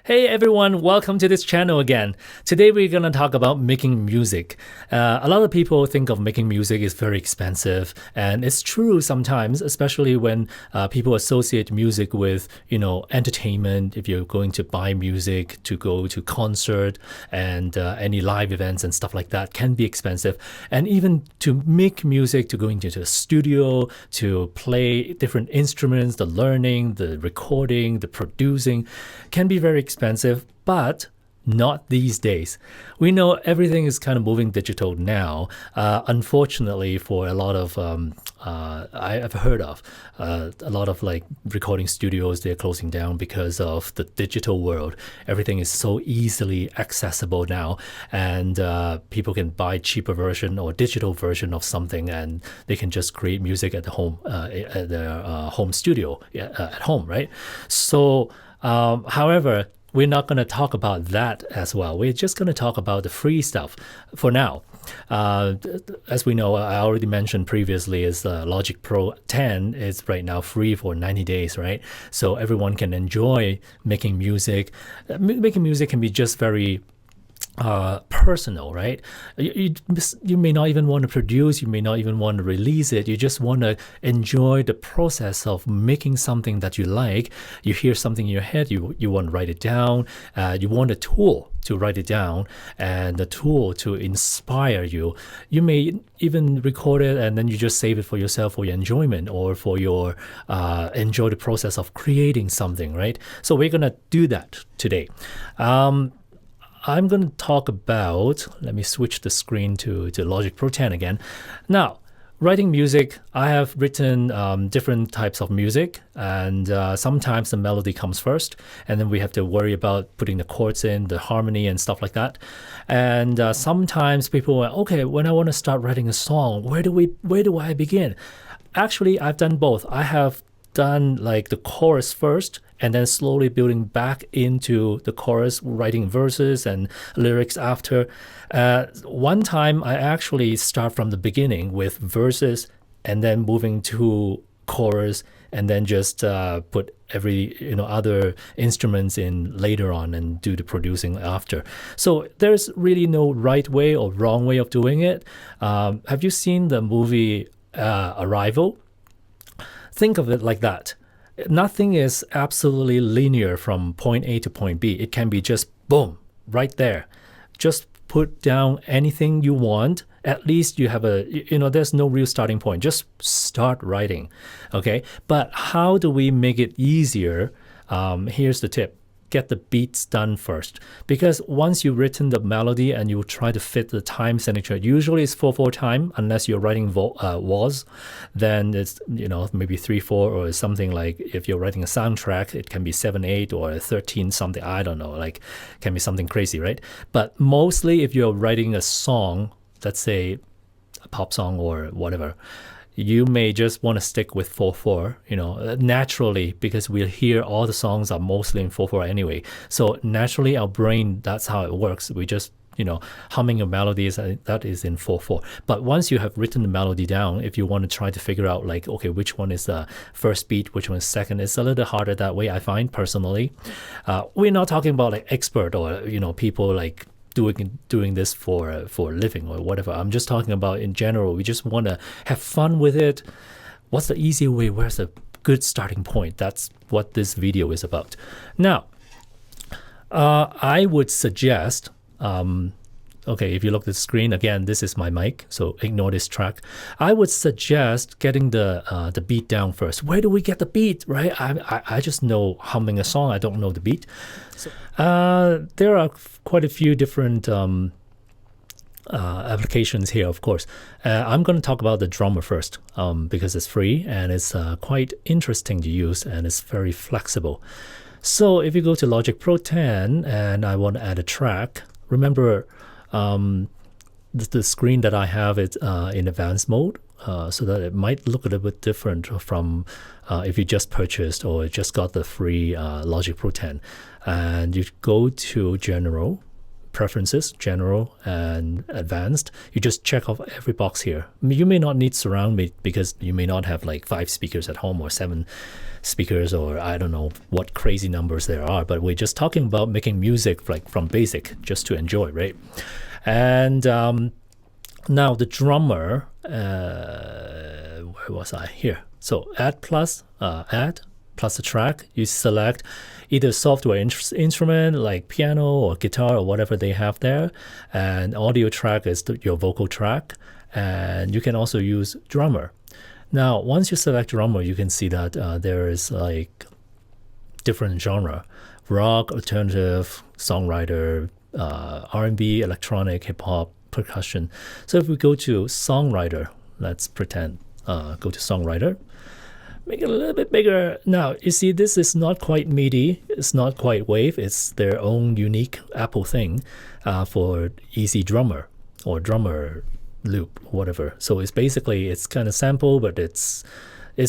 Hey everyone, welcome to this channel again. Today we're going to talk about making music. A lot of people think of making music is very expensive, and it's true sometimes, especially when people associate music with, entertainment. If you're going to buy music to go to concert and any live events and stuff like that can be expensive. And even to make music, to go into the studio, to play different instruments, the learning, the recording, the producing can be very expensive, but not these days. We know everything is kind of moving digital now. Unfortunately, for a lot of I've heard of a lot of like recording studios, they're closing down because of the digital world. Everything is so easily accessible now, and people can buy cheaper version or digital version of something, and they can just create music at the home at their home studio at home, right? So, however, we're not going to talk about that as well. We're just going to talk about the free stuff for now. As we know, I already mentioned previously, is Logic Pro 10 is right now free for 90 days, right? So everyone can enjoy making music. Making music can be just very personal, right? You may not even want to produce, you may not even want to release it. You just want to enjoy the process of making something that you like. You hear something in your head, you want to write it down. You want a tool to write it down and a tool to inspire you. You may even record it and then you just save it for yourself for your enjoyment or for your enjoy the process of creating something, right? So we're gonna do that today. I'm going to talk about, let me switch the screen to Logic Pro 10 again. Now, writing music, I have written different types of music, and sometimes the melody comes first, and then we have to worry about putting the chords in, the harmony and stuff like that. And sometimes people are, okay, when I want to start writing a song, where do I begin? Actually, I've done both. I have done like the chorus first, and then slowly building back into the chorus, writing verses and lyrics after. One time I actually start from the beginning with verses and then moving to chorus and then just put every other instruments in later on and do the producing after. So there's really no right way or wrong way of doing it. Have you seen the movie Arrival? Think of it like that. Nothing is absolutely linear from point A to point B. It can be just boom, right there. Just put down anything you want. At least you have there's no real starting point. Just start writing, okay? But how do we make it easier? Here's the tip. Get the beats done first, because once you've written the melody and you try to fit the time signature, usually it's 4/4 time unless you're writing WAS, then it's maybe 3/4 or something. Like if you're writing a soundtrack, it can be 7/8 or 13 something, I don't know, like can be something crazy, right? But mostly if you're writing a song, let's say a pop song or whatever, you may just want to stick with 4/4, naturally, because we'll hear all the songs are mostly in 4/4 anyway. So naturally, our brain, that's how it works. We just, humming a melody that is in 4/4. But once you have written the melody down, if you want to try to figure out like, okay, which one is the first beat, which one is second, it's a little harder that way, I find personally. We're not talking about like expert or, people like doing this for a living or whatever. I'm just talking about in general. We just want to have fun with it. What's the easy way? Where's a good starting point? That's what this video is about. Now, I would suggest, okay, if you look at the screen, again, this is my mic, so ignore this track. I would suggest getting the beat down first. Where do we get the beat, right? I just know humming a song. I don't know the beat. So, there are quite a few different applications here, of course. I'm going to talk about the drummer first because it's free and it's quite interesting to use and it's very flexible. So if you go to Logic Pro 10 and I want to add a track, remember the screen that I have it in advanced mode, so that it might look a little bit different from if you just purchased or just got the free Logic Pro 10. And you go to General, preferences, general and advanced. You just check off every box here. You may not need surround because you may not have like 5 speakers at home or 7 speakers, or I don't know what crazy numbers there are, but we're just talking about making music like from basic just to enjoy, right? And now the drummer, where was I? Here. So add plus a track. You select either software instrument like piano or guitar or whatever they have there, and audio track is your vocal track, and you can also use drummer. Now once you select drummer, you can see that there is like different genre: rock, alternative, songwriter, R&B, electronic, hip-hop, percussion. So if we go to songwriter, let's pretend go to songwriter, make it a little bit bigger. Now, you see, this is not quite MIDI. It's not quite wave. It's their own unique Apple thing for easy drummer or drummer loop, whatever. So it's basically, it's kind of sample, but it's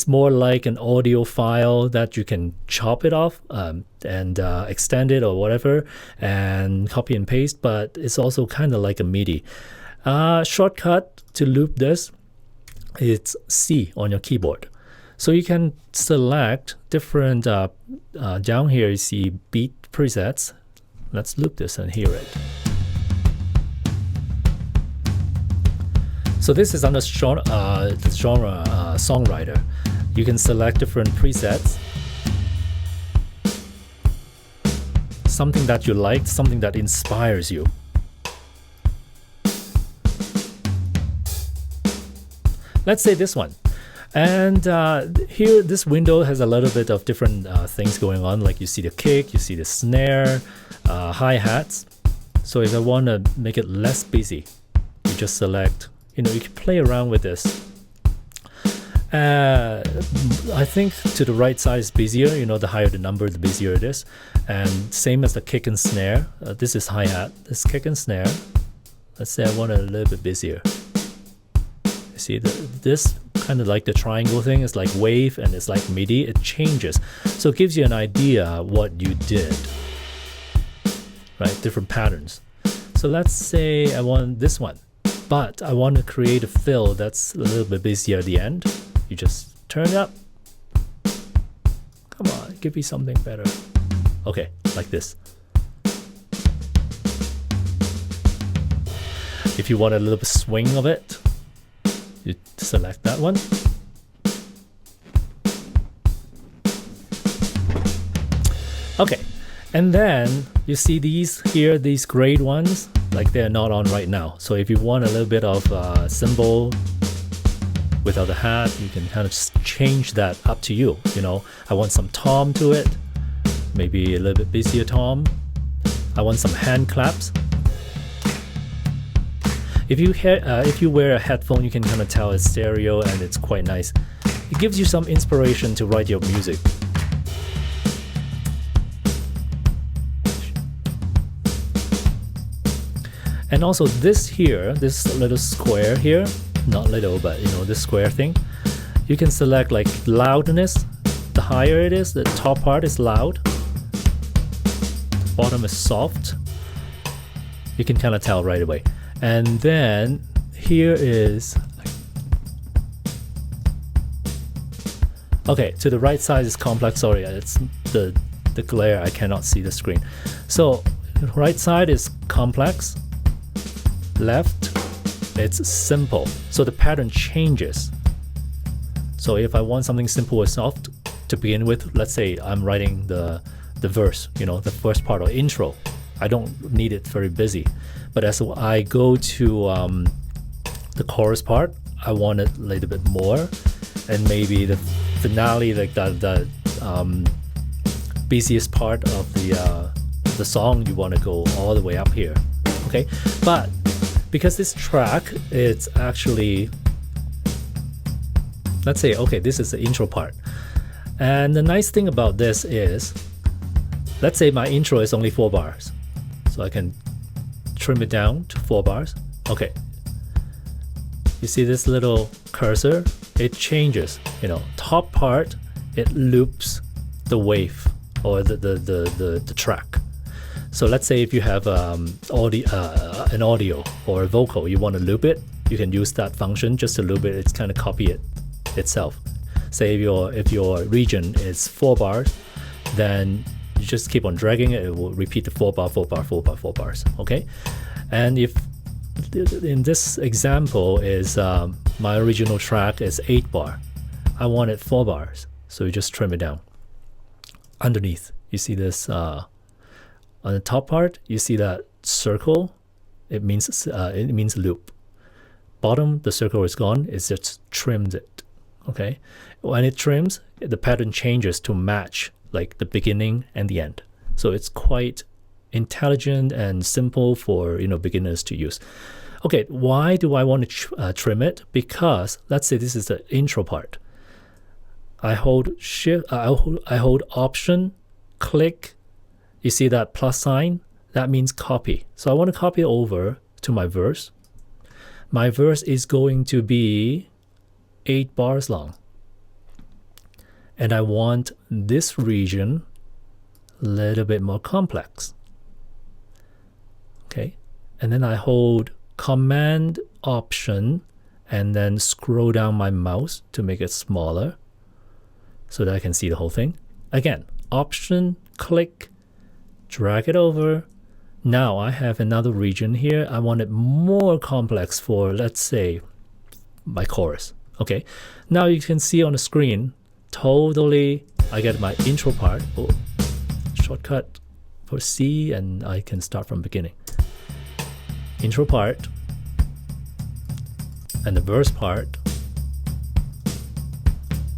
more like an audio file that you can chop it off and extend it or whatever and copy and paste, but it's also kind of like a MIDI. Shortcut to loop this, it's C on your keyboard. So you can select different, down here you see beat presets. Let's loop this and hear it. So this is under the genre songwriter. You can select different presets. Something that you like, something that inspires you. Let's say this one. And here, this window has a little bit of different things going on. Like you see the kick, you see the snare, hi-hats. So if I want to make it less busy, you just select, you can play around with this. I think to the right side is busier. The higher the number, the busier it is. And same as the kick and snare. This is hi-hat, this kick and snare. Let's say I want it a little bit busier. You see, this kind of like the triangle thing is like wave and it's like MIDI. It changes. So it gives you an idea what you did, right? Different patterns. So let's say I want this one, but I want to create a fill that's a little bit busier at the end. You just turn it up. Come on, give me something better. Okay, like this. If you want a little bit swing of it, you select that one. Okay, and then you see these here, these grayed ones, like they're not on right now. So if you want a little bit of cymbal without a hat, you can kind of just change that up to you. I want some tom to it, maybe a little bit busier tom. I want some hand claps. If you wear a headphone, you can kind of tell it's stereo and it's quite nice. It gives you some inspiration to write your music. And also this here, this little square here, not little, but this square thing, you can select like loudness. The higher it is, the top part is loud, the bottom is soft. You can kind of tell right away. And then here is, okay, to the right side is complex. Sorry, it's the glare, I cannot see the screen. So right side is complex, left it's simple. So the pattern changes. So if I want something simple or soft to begin with, let's say I'm writing the verse, the first part or intro, I don't need it very busy. But as I go to the chorus part, I want it a little bit more, and maybe the finale, like the busiest part of the song, you want to go all the way up here. Okay, but because this track, it's actually, let's say, okay, this is the intro part, and the nice thing about this is, let's say my intro is only 4 bars, so I can trim it down to 4 bars. Okay, you see this little cursor, it changes, top part, it loops the wave or the track. So let's say if you have an audio or a vocal, you want to loop it, you can use that function just to loop it. It's kind of copy it itself. Say if your region is 4 bars, then you just keep on dragging it. It will repeat the 4 bar, 4 bar, 4 bar, 4 bars. Okay, and if in this example is my original track is 8 bar, I want it 4 bars, so you just trim it down. Underneath, you see this on the top part, you see that circle. It means loop. Bottom, the circle is gone. It just trimmed it. Okay, when it trims, the pattern changes to match like the beginning and the end. So it's quite intelligent and simple for beginners to use. Okay, why do I want to trim it? Because let's say this is the intro part. I hold shift. I hold Option, click. You see that plus sign? That means copy. So I want to copy over to my verse. My verse is going to be 8 bars long. And I want this region a little bit more complex. Okay. And then I hold Command Option and then scroll down my mouse to make it smaller so that I can see the whole thing. Again, Option, click, drag it over. Now I have another region here. I want it more complex for, let's say, my chorus. Okay, now you can see on the screen, totally, I get my intro part. Oh, shortcut for C, and I can start from beginning. Intro part, and the verse part,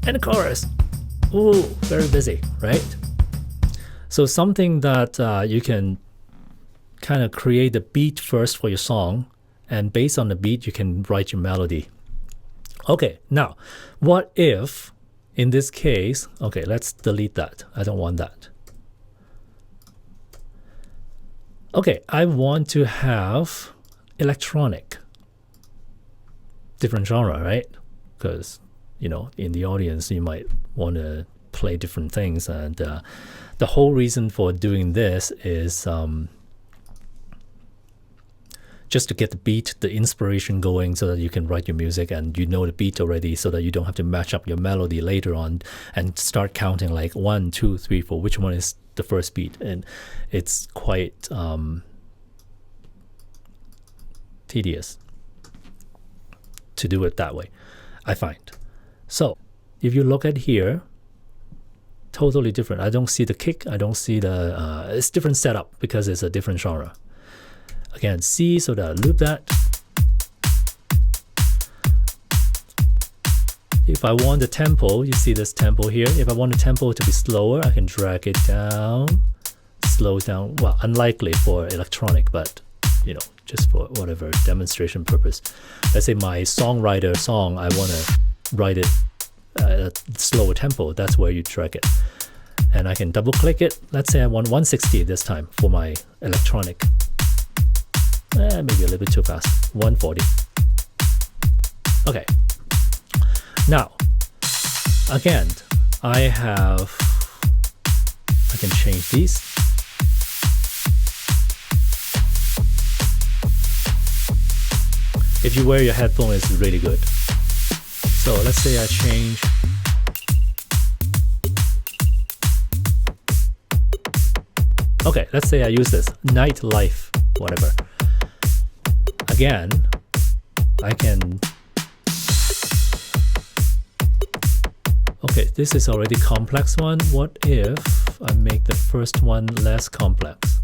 and the chorus. Ooh, very busy, right? So something that you can kind of create the beat first for your song, and based on the beat, you can write your melody. Okay, now, what if, in this case, okay, let's delete that. I don't want that. Okay, I want to have electronic. Different genre, right? Because, in the audience, you might want to play different things. And the whole reason for doing this is just to get the beat, the inspiration going so that you can write your music and you know the beat already so that you don't have to match up your melody later on and start counting like 1, 2, 3, 4, which one is the first beat. And it's quite tedious to do it that way, I find. So if you look at here, totally different. I don't see the kick. I don't see the, it's different setup because it's a different genre. Again, C, so that loop that. If I want the tempo, you see this tempo here. If I want the tempo to be slower, I can drag it down, slow down. Well, unlikely for electronic, but just for whatever demonstration purpose. Let's say my songwriter song, I want to write it at a slower tempo. That's where you drag it. And I can double click it. Let's say I want 160 this time for my electronic. Maybe a little bit too fast. 140. Okay. Now, again, I can change these. If you wear your headphone, it's really good. So let's say I change. Okay, let's say I use this nightlife, whatever. Again, I can. Okay, this is already complex one. What if I make the first one less complex?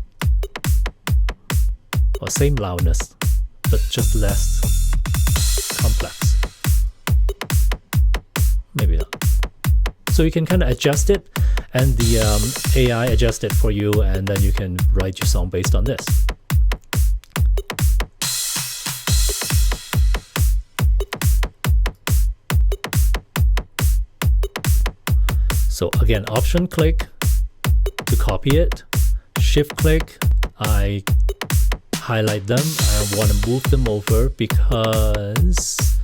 Or same loudness, but just less complex. Maybe not. So you can kind of adjust it, and the AI adjust it for you, and then you can write your song based on this. So again, Option click to copy it, Shift click, I highlight them. I want to move them over because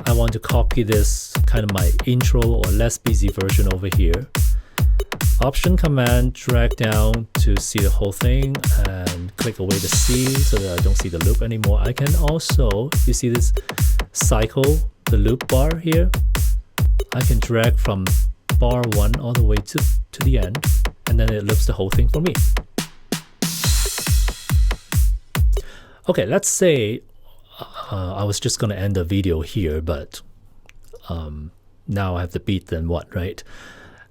I want to copy this kind of my intro or less busy version over here. Option command, drag down to see the whole thing and click away the C so that I don't see the loop anymore. I can also, you see this cycle, the loop bar here, I can drag from bar 1 all the way to the end, and then it loops the whole thing for me. Okay, let's say I was just going to end the video here, but now I have the beat, then what, right?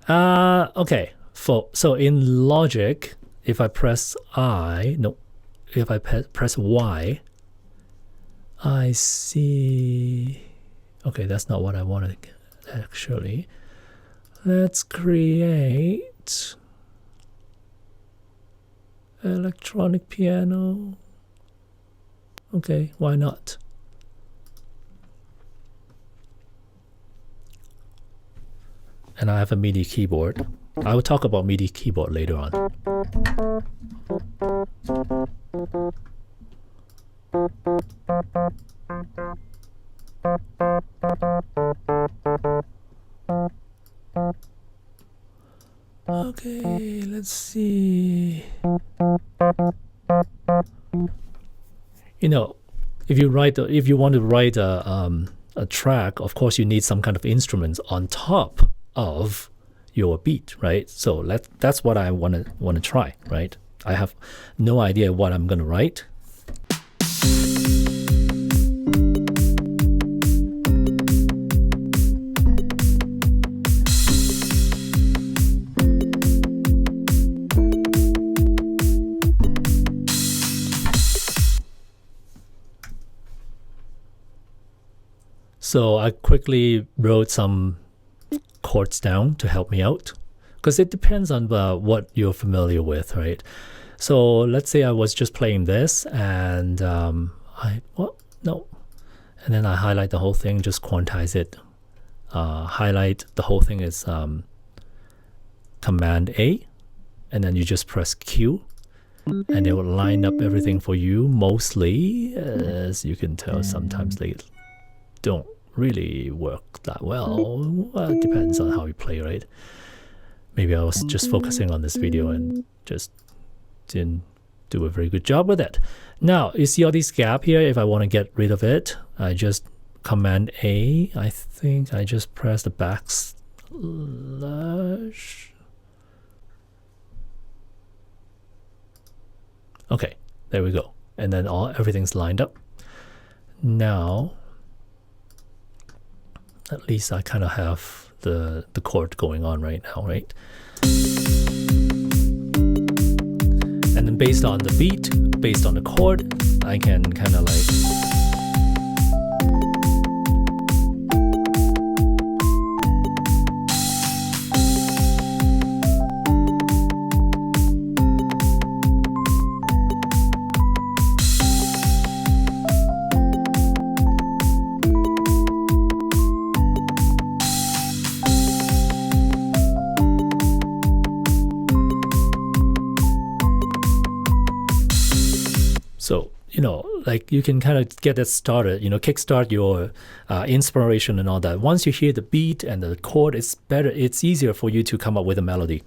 Okay, so in Logic, if I press if I press Y, I see, okay, that's not what I wanted actually. Let's create electronic piano. Okay, why not? And I have a MIDI keyboard. I will talk about MIDI keyboard later on. Okay, let's see. You know, if you want to write a track, of course you need some kind of instruments on top of your beat, right? So that's what I want to try, right? I have no idea what I'm going to write. So I quickly wrote some chords down to help me out, because it depends on what you're familiar with, right? So let's say I was just playing this and and then I highlight the whole thing, just quantize it. Highlight the whole thing is Command A, and then you just press Q, and it will line up everything for you. Mostly, as you can tell, sometimes they don't really work that well. Well, it depends on how you play, right? Maybe I was just focusing on this video and just didn't do a very good job with it. Now, you see all these gap here? If I want to get rid of it, I just Command A. I think I just press the backslash. Okay, there we go. And then everything's lined up. Now, at least I kind of have the chord going on right now, right? And then based on the beat, based on the chord, I can kind of like so, you know, like you can kind of get it started, you know, kickstart your inspiration and all that. Once you hear the beat and the chord, it's better, it's easier for you to come up with a melody.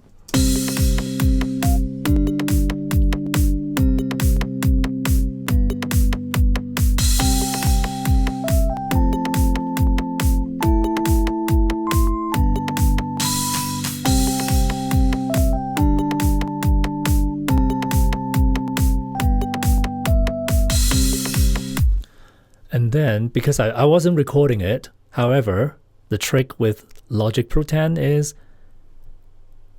And then, because I wasn't recording it, however, the trick with Logic Pro 10 is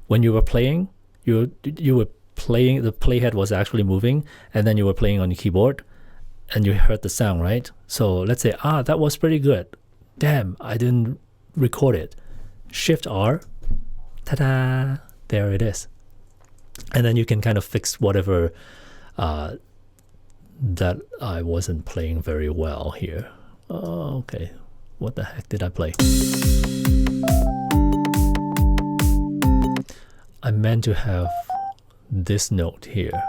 when you were playing, you were playing, the playhead was actually moving, and then you were playing on your keyboard, and you heard the sound, right? So let's say, that was pretty good. Damn, I didn't record it. Shift R, ta-da, there it is. And then you can kind of fix whatever that I wasn't playing very well here. Oh, okay. What the heck did I play? I meant to have this note here.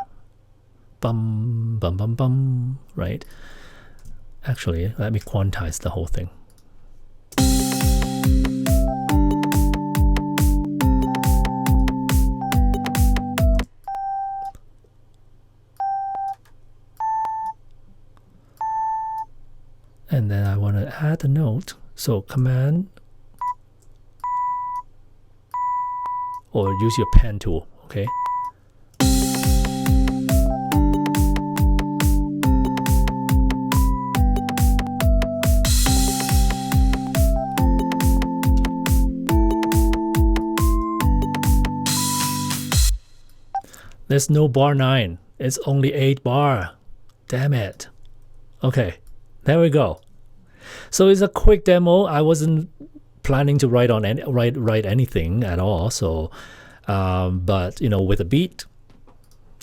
Bum, bum, bum, bum, right? Actually, let me quantize the whole thing. And then I want to add a note. So Command or use your pen tool, okay? There's no bar 9. It's only 8 bar. Damn it. Okay, there we go. So it's a quick demo. I wasn't planning to write anything at all. So, but with a beat,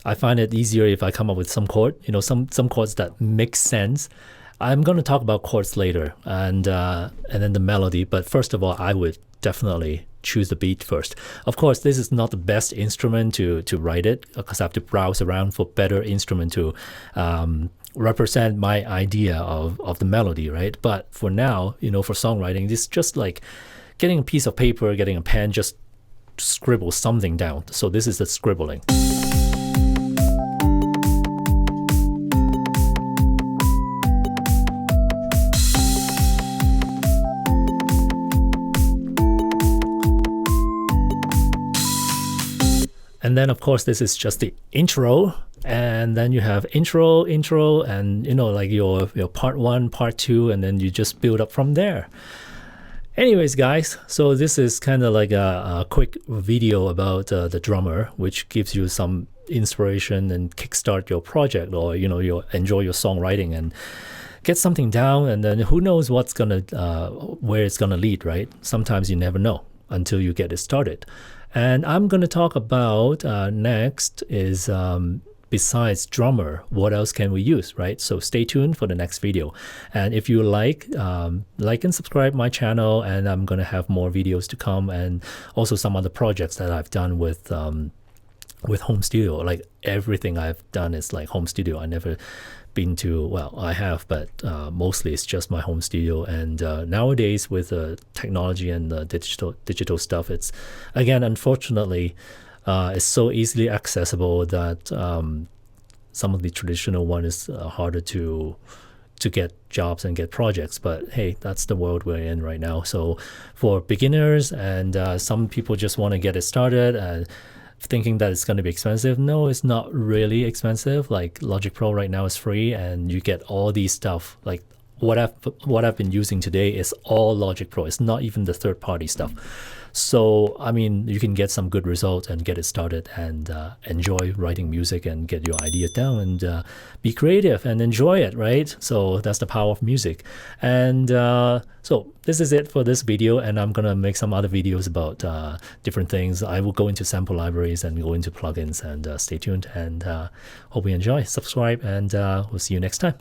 I find it easier if I come up with some chord. Some chords that make sense. I'm going to talk about chords later, and then the melody. But first of all, I would definitely choose the beat first. Of course, this is not the best instrument to write it, because I have to browse around for better instrument to represent my idea of the melody, right? But for now, for songwriting, it's just like getting a piece of paper, getting a pen, just scribble something down. So this is the scribbling. And then, of course, this is just the intro. And then you have intro, and, like your part 1, part 2, and then you just build up from there. Anyways, guys, so this is kind of like a quick video about the drummer, which gives you some inspiration and kickstart your project, or, you enjoy your songwriting and get something down. And then who knows where it's going to lead, right? Sometimes you never know until you get it started. And I'm going to talk about next is besides drummer, what else can we use, right? So stay tuned for the next video. And if you like and subscribe my channel, and I'm going to have more videos to come, and also some other projects that I've done with home studio. Like everything I've done is like home studio. I never been to, well, I have, but mostly it's just my home studio. And nowadays with technology and digital stuff, it's, again, unfortunately, it's so easily accessible that some of the traditional one is harder to get jobs and get projects. But hey, that's the world we're in right now. So for beginners, and some people just want to get it started and thinking that it's going to be expensive. No, it's not really expensive. Like Logic Pro right now is free, and you get all these stuff. Like what I've been using today is all Logic Pro. It's not even the third-party stuff. So I mean, you can get some good results and get it started, and enjoy writing music and get your idea down, and be creative and enjoy it, right? So that's the power of music. And so this is it for this video, and I'm gonna make some other videos about different things. I will go into sample libraries and go into plugins, and stay tuned, and hope you enjoy. Subscribe, and we'll see you next time.